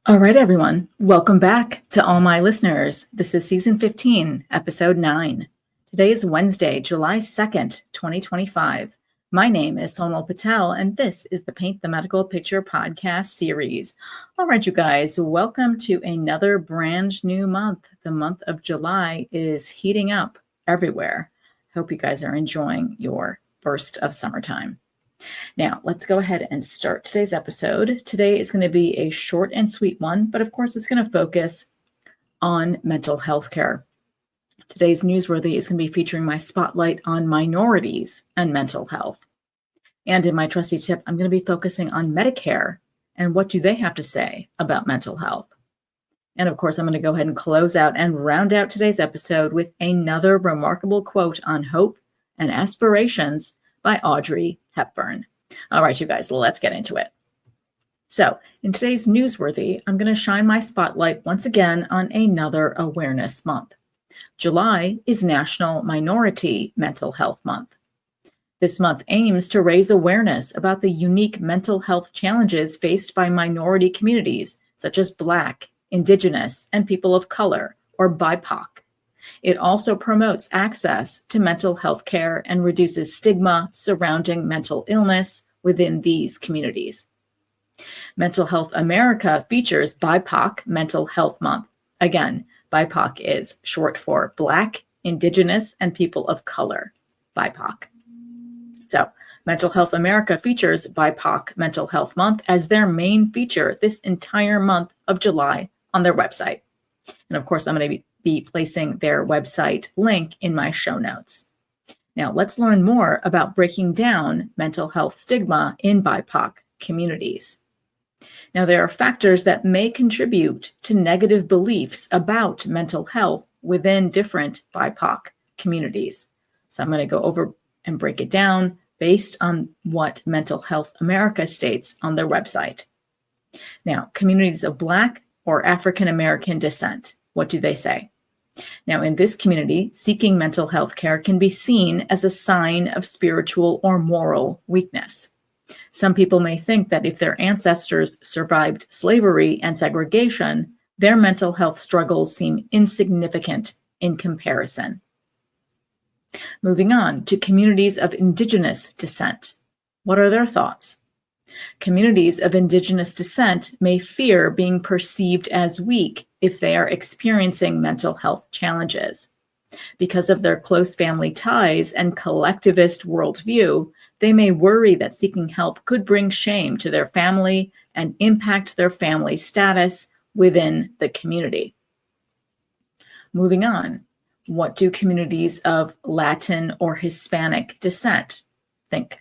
All right, everyone. Welcome back to all my listeners. This is season 15, episode 9. Today is Wednesday, July 2nd, 2025. My name is Sonal Patel, and this is the Paint the Medical Picture podcast series. All right, you guys, welcome to another brand new month. The month of July is heating up everywhere. Hope you guys are enjoying your burst of summertime. Now, let's go ahead and start today's episode. Today is going to be a short and sweet one, but of course it's going to focus on mental health care. Today's Newsworthy is going to be featuring my spotlight on minorities and mental health. And in my Trusty tip, I'm going to be focusing on Medicare and what do they have to say about mental health. And of course, I'm going to go ahead and close out and round out today's episode with another remarkable quote on hope and aspirations by Audrey Hepburn. All right, you guys, let's get into it. So in today's Newsworthy, I'm going to shine my spotlight once again on another awareness month. July is National Minority Mental Health Month. This month aims to raise awareness about the unique mental health challenges faced by minority communities, such as Black, Indigenous, and people of color, or BIPOC. It also promotes access to mental health care and reduces stigma surrounding mental illness within these communities. Mental Health America features BIPOC Mental Health Month. Again, BIPOC is short for Black, Indigenous, and people of color, BIPOC. So, Mental Health America features BIPOC Mental Health Month as their main feature this entire month of July on their website. And of course, I'm going to be placing their website link in my show notes. Now, let's learn more about breaking down mental health stigma in BIPOC communities. Now, there are factors that may contribute to negative beliefs about mental health within different BIPOC communities. So I'm going to go over and break it down based on what Mental Health America states on their website. Now, communities of Black or African American descent, what do they say? Now, in this community, seeking mental health care can be seen as a sign of spiritual or moral weakness. Some people may think that if their ancestors survived slavery and segregation, their mental health struggles seem insignificant in comparison. Moving on to communities of Indigenous descent. What are their thoughts? Communities of Indigenous descent may fear being perceived as weak if they are experiencing mental health challenges. Because of their close family ties and collectivist worldview, they may worry that seeking help could bring shame to their family and impact their family status within the community. Moving on, what do communities of Latin or Hispanic descent think?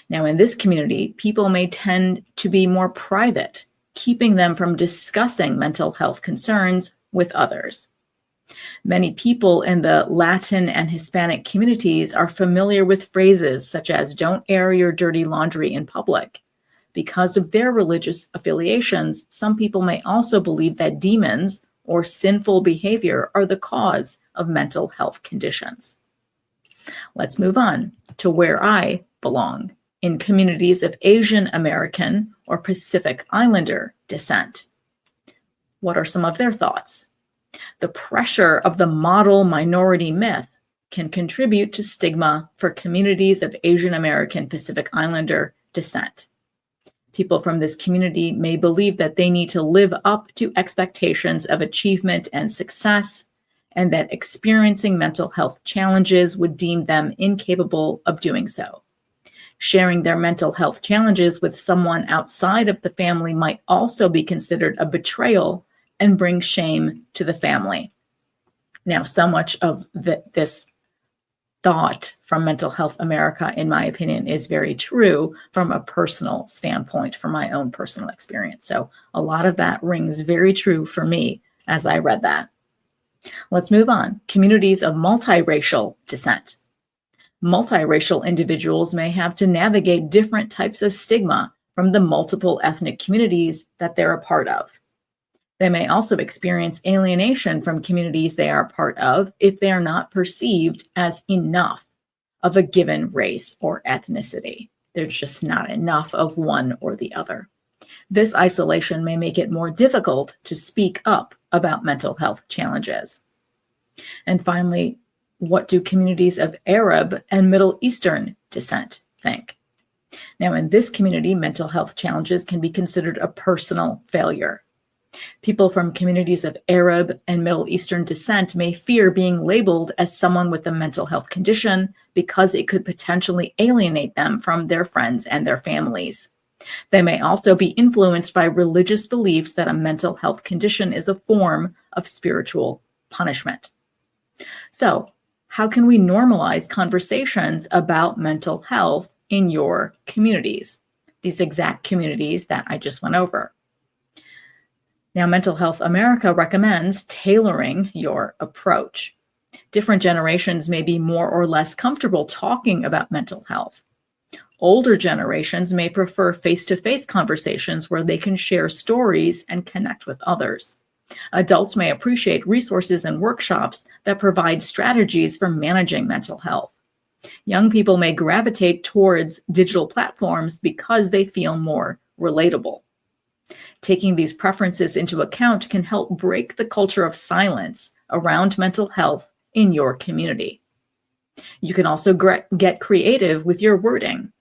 Now, in this community, people may tend to be more private, keeping them from discussing mental health concerns with others. Many people in the Latin and Hispanic communities are familiar with phrases such as "don't air your dirty laundry in public." Because of their religious affiliations, some people may also believe that demons or sinful behavior are the cause of mental health conditions. Let's move on to where I belong, in communities of Asian American or Pacific Islander descent. What are some of their thoughts? The pressure of the model minority myth can contribute to stigma for communities of Asian American Pacific Islander descent. People from this community may believe that they need to live up to expectations of achievement and success, and that experiencing mental health challenges would deem them incapable of doing so. Sharing their mental health challenges with someone outside of the family might also be considered a betrayal and bring shame to the family. Now, so much of this thought from Mental Health America, in my opinion, is very true from a personal standpoint, from my own personal experience. So a lot of that rings very true for me as I read that. Let's move on. Communities of multiracial descent. Multiracial individuals may have to navigate different types of stigma from the multiple ethnic communities that they're a part of. They may also experience alienation from communities they are part of if they are not perceived as enough of a given race or ethnicity. There's just not enough of one or the other. This isolation may make it more difficult to speak up about mental health challenges. And finally, what do communities of Arab and Middle Eastern descent think? Now, in this community, mental health challenges can be considered a personal failure. People from communities of Arab and Middle Eastern descent may fear being labeled as someone with a mental health condition because it could potentially alienate them from their friends and their families. They may also be influenced by religious beliefs that a mental health condition is a form of spiritual punishment. So, how can we normalize conversations about mental health in your communities? These exact communities that I just went over. Now, Mental Health America recommends tailoring your approach. Different generations may be more or less comfortable talking about mental health. Older generations may prefer face-to-face conversations where they can share stories and connect with others. Adults may appreciate resources and workshops that provide strategies for managing mental health. Young people may gravitate towards digital platforms because they feel more relatable. Taking these preferences into account can help break the culture of silence around mental health in your community. You can also get creative with your wording.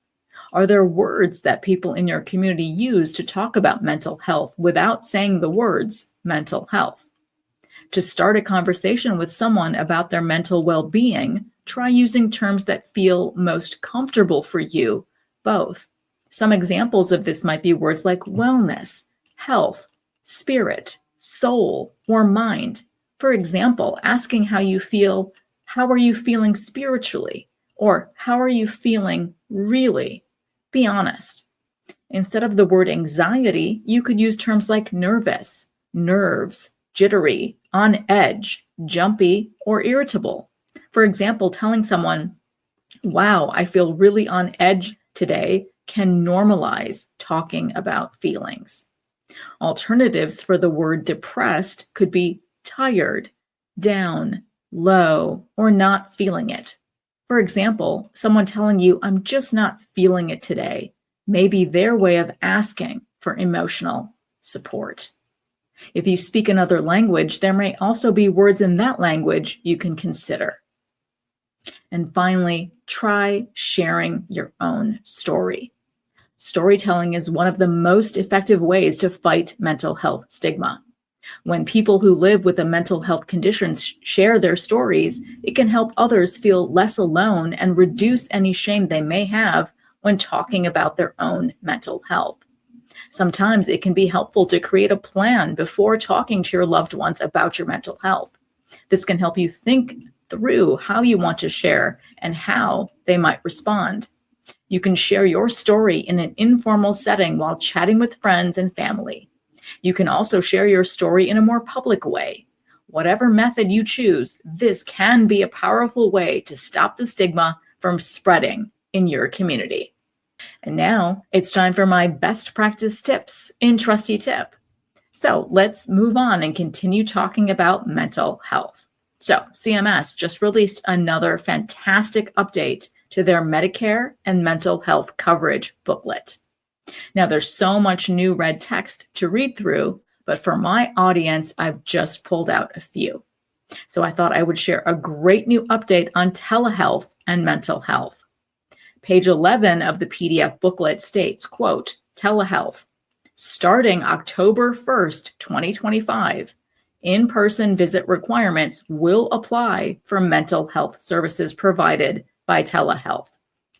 Are there words that people in your community use to talk about mental health without saying the words mental health? To start a conversation with someone about their mental well-being, try using terms that feel most comfortable for you both. Some examples of this might be words like wellness, health, spirit, soul, or mind. For example, asking how you feel, how are you feeling spiritually? Or how are you feeling really? Be honest. Instead of the word anxiety, you could use terms like nervous, nerves, jittery, on edge, jumpy, or irritable. For example, telling someone, wow, I feel really on edge today, can normalize talking about feelings. Alternatives for the word depressed could be tired, down, low, or not feeling it. For example, someone telling you, I'm just not feeling it today, may be their way of asking for emotional support. If you speak another language, there may also be words in that language you can consider. And finally, try sharing your own story. Storytelling is one of the most effective ways to fight mental health stigma. When people who live with a mental health condition share their stories, it can help others feel less alone and reduce any shame they may have when talking about their own mental health. Sometimes it can be helpful to create a plan before talking to your loved ones about your mental health. This can help you think through how you want to share and how they might respond. You can share your story in an informal setting while chatting with friends and family. You can also share your story in a more public way. Whatever method you choose, this can be a powerful way to stop the stigma from spreading in your community. And now it's time for my best practice tips in Trusty Tip. So let's move on and continue talking about mental health. So CMS just released another fantastic update to their Medicare and Mental Health coverage booklet. Now, there's so much new red text to read through, but for my audience, I've just pulled out a few. So I thought I would share a great new update on telehealth and mental health. Page 11 of the PDF booklet states, quote, telehealth, starting October 1st, 2025, in-person visit requirements will apply for mental health services provided by telehealth.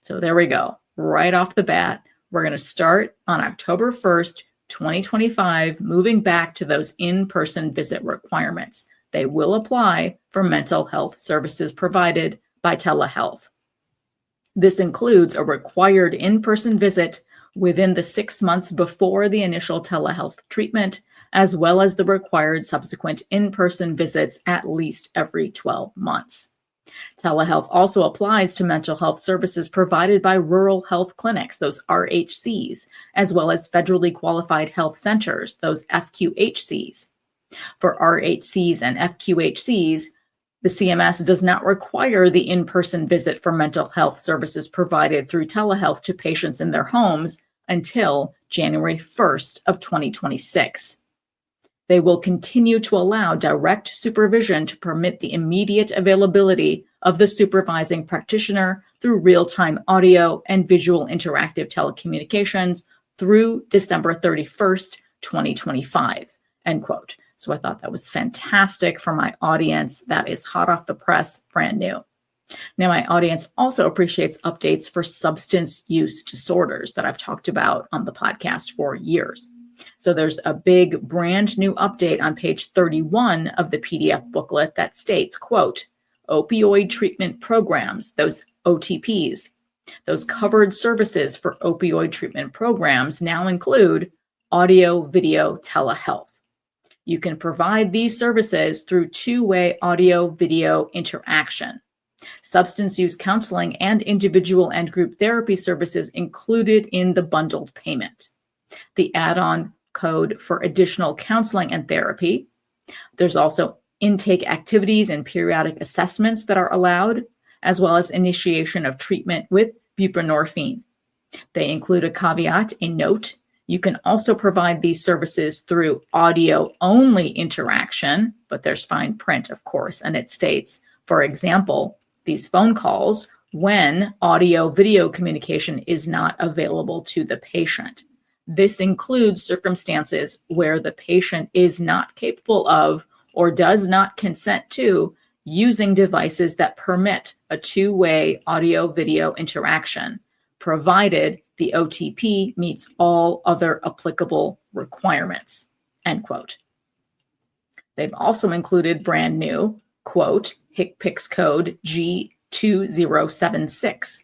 So there we go. Right off the bat, we're going to start on October 1st, 2025, moving back to those in-person visit requirements. They will apply for mental health services provided by telehealth. This includes a required in-person visit within the 6 months before the initial telehealth treatment, as well as the required subsequent in-person visits at least every 12 months. Telehealth also applies to mental health services provided by rural health clinics, those RHCs, as well as federally qualified health centers, those FQHCs. For RHCs and FQHCs, the CMS does not require the in-person visit for mental health services provided through telehealth to patients in their homes until January 1st of 2026. They will continue to allow direct supervision to permit the immediate availability of the supervising practitioner through real-time audio and visual interactive telecommunications through December 31st, 2025, end quote. So I thought that was fantastic for my audience. That is hot off the press, brand new. Now, my audience also appreciates updates for substance use disorders that I've talked about on the podcast for years. So there's a big brand new update on page 31 of the PDF booklet that states, quote, opioid treatment programs, those OTPs, those covered services for opioid treatment programs now include audio, video, telehealth. You can provide these services through two-way audio, video interaction. Substance use counseling and individual and group therapy services included in the bundled payment. The add-on code for additional counseling and therapy. There's also intake activities and periodic assessments that are allowed, as well as initiation of treatment with buprenorphine. They include a caveat, a note. You can also provide these services through audio-only interaction, but there's fine print, of course, and it states, for example, these phone calls when audio-video communication is not available to the patient. This includes circumstances where the patient is not capable of or does not consent to using devices that permit a two-way audio-video interaction, provided the OTP meets all other applicable requirements, end quote. They've also included brand new, quote, HCPCS code G2076.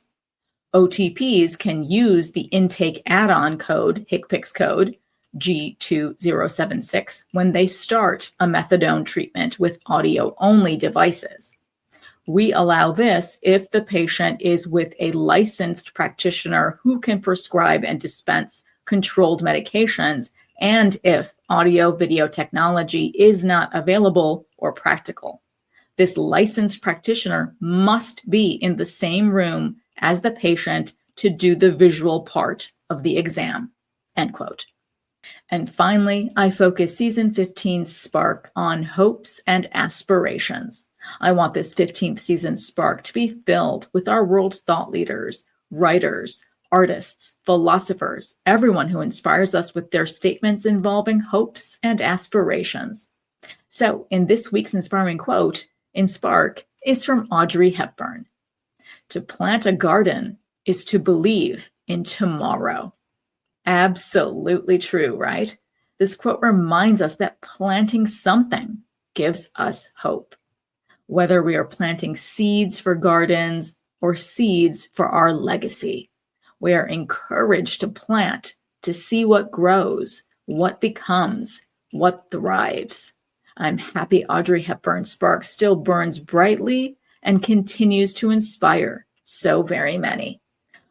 OTPs can use the intake add-on code, HCPCS code G2076, when they start a methadone treatment with audio-only devices. We allow this if the patient is with a licensed practitioner who can prescribe and dispense controlled medications, and if audio-video technology is not available or practical. This licensed practitioner must be in the same room as the patient to do the visual part of the exam, end quote. And finally, I focus season 15 Spark on hopes and aspirations. I want this 15th season Spark to be filled with our world's thought leaders, writers, artists, philosophers, everyone who inspires us with their statements involving hopes and aspirations. So in this week's inspiring quote in Spark is from Audrey Hepburn. To plant a garden is to believe in tomorrow. Absolutely true, right? This quote reminds us that planting something gives us hope. Whether we are planting seeds for gardens or seeds for our legacy, we are encouraged to plant, to see what grows, what becomes, what thrives. I'm happy Audrey Hepburn's spark still burns brightly and continues to inspire so very many.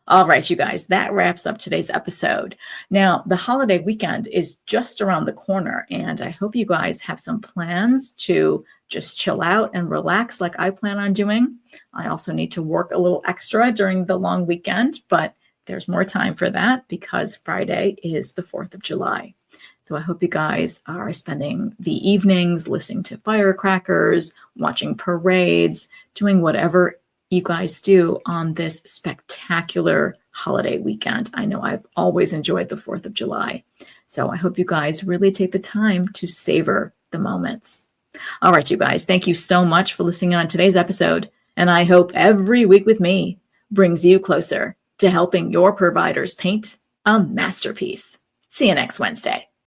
All right, you guys, that wraps up today's episode. Now, the holiday weekend is just around the corner, and I hope you guys have some plans to just chill out and relax like I plan on doing. I also need to work a little extra during the long weekend, but there's more time for that because Friday is the 4th of July. So I hope you guys are spending the evenings listening to firecrackers, watching parades, doing whatever you guys do on this spectacular holiday weekend. I know I've always enjoyed the 4th of July. So I hope you guys really take the time to savor the moments. All right, you guys, thank you so much for listening on today's episode. And I hope every week with me brings you closer to helping your providers paint a masterpiece. See you next Wednesday.